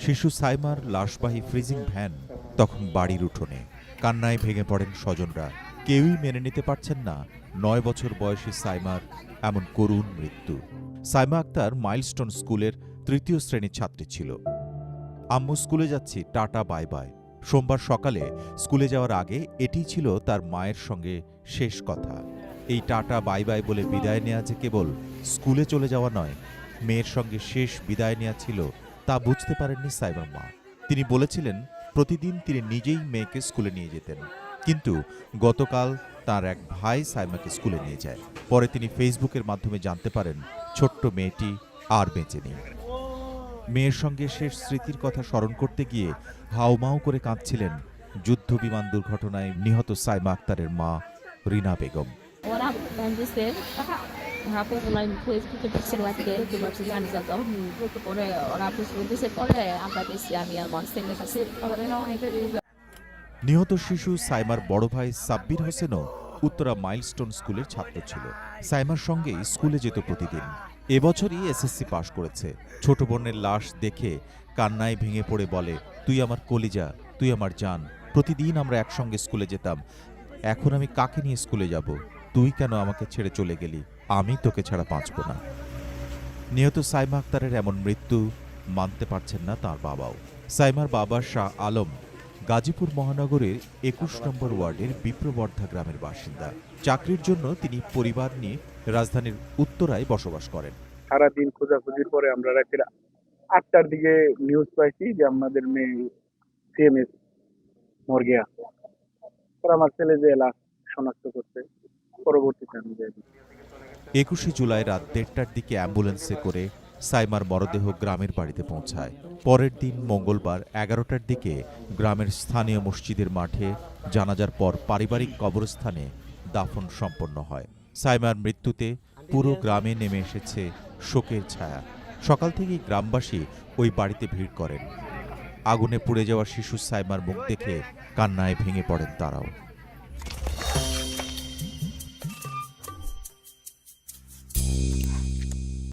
শিশু সাইমার লাশবাহী freezing van তখন বাড়ির উঠোনে। কান্নায় ভেঙে পড়েন স্বজনরা। কেউই মেনে নিতে পারছেন না ৯ বছর বয়সী সাইমার এমন করুণ মৃত্যু। সাইমা আক্তার মাইলস্টোন স্কুলের ৩য় শ্রেণীর ছাত্রী ছিল। আম্মু, স্কুলে যাচ্ছি, টাটা বাই বাই। সোমবার সকালে স্কুলে যাওয়ার আগে এটিই ছিল তার মায়ের সঙ্গে শেষ কথা। এই টাটা বাই বাই বলে বিদায় নেওয়া যে কেবল স্কুলে চলে যাওয়া নয়, মেয়ের সঙ্গে শেষ বিদায় নেওয়া ছিল তা বুঝতে পারেননি সাইমার মা। তিনি বলেছিলেন প্রতিদিন তিনি নিজেই মেয়েকে স্কুলে নিয়ে যেতেন, কিন্তু গতকাল তার এক ভাই সাইমাকে স্কুলে নিয়ে যায়। পরে তিনি ফেসবুকের মাধ্যমে জানতে পারেন ছোট্ট মেয়েটি আর বেঁচে নেই। মেয়ের সঙ্গে শেষ স্মৃতির কথা স্মরণ করতে গিয়ে হাউমাউ করে কাঁদছিলেন যুদ্ধ বিমান দুর্ঘটনায় নিহত সাইমা আক্তারের মা রিনা বেগম। ওরা দিছে হাফে অনলাইন ফেসবুকে দেখছিল আজকে তোমার গান যাতো পরে ওরা ফেসবুক দিছে পরে আমরা দেখছি আমি আর আমার ছেলের কাছে নিহত শিশু সাইমার বড় ভাই সাব্বির হোসেনও উত্তরা মাইলস্টোন স্কুলের ছাত্র ছিল। সাইমার সঙ্গে স্কুলে যেত প্রতিদিন। এবছরই এসএসসি পাশ করেছে। ছোট বোনের লাশ দেখে কান্নায় ভেঙে পড়ে বলে, তুই আমার কলিজা, তুই আমার জান। প্রতিদিন আমরা একসঙ্গে স্কুলে যেতাম। এখন আমি কাকে নিয়ে স্কুলে যাব? তুই কেন আমাকে ছেড়ে চলে গেলি? আমি তোকে ছাড়া বাঁচব না। নিহত সাইমা আক্তারের এমন মৃত্যু মানতে পারছেন না তার বাবাও। সাইমার বাবা শাহ আলম গাজীপুর মহানগরের ২১ নম্বর ওয়ার্ডের বিপ্রবর্ধা গ্রামের বাসিন্দা। চাকরির জন্য তিনি পরিবার নিয়ে রাজধানীর উত্তরায় বসবাস করেন। সারাদিন খোঁজাখুঁজির পরে আমরা রাতের ৮টার দিকে নিউজ পাইছি যে আমাদের মেয়ে সিএমএস মর্গে আছে। পরে আমার ছেলে যে লাশ শনাক্ত করতে, পরবর্তীতে আমি যাই। ২১শে জুলাই রাত ১:৩০টার দিকে অ্যাম্বুলেন্সে করে সাইমার মরদেহ গ্রামের বাড়িতে পৌঁছায়। পরের দিন মঙ্গলবার ১১টার দিকে গ্রামের স্থানীয় মসজিদের মাঠে জানাজার পর পারিবারিক কবরস্থানে দাফন সম্পন্ন হয়। সাইমার মৃত্যুতে পুরো গ্রামে নেমে এসেছে শোকের ছায়া। সকাল থেকেই গ্রামবাসী ওই বাড়িতে ভিড় করেন। আগুনে পুড়ে যাওয়া শিশু সাইমার মুখ দেখে কান্নায় ভেঙে পড়েন তারাও।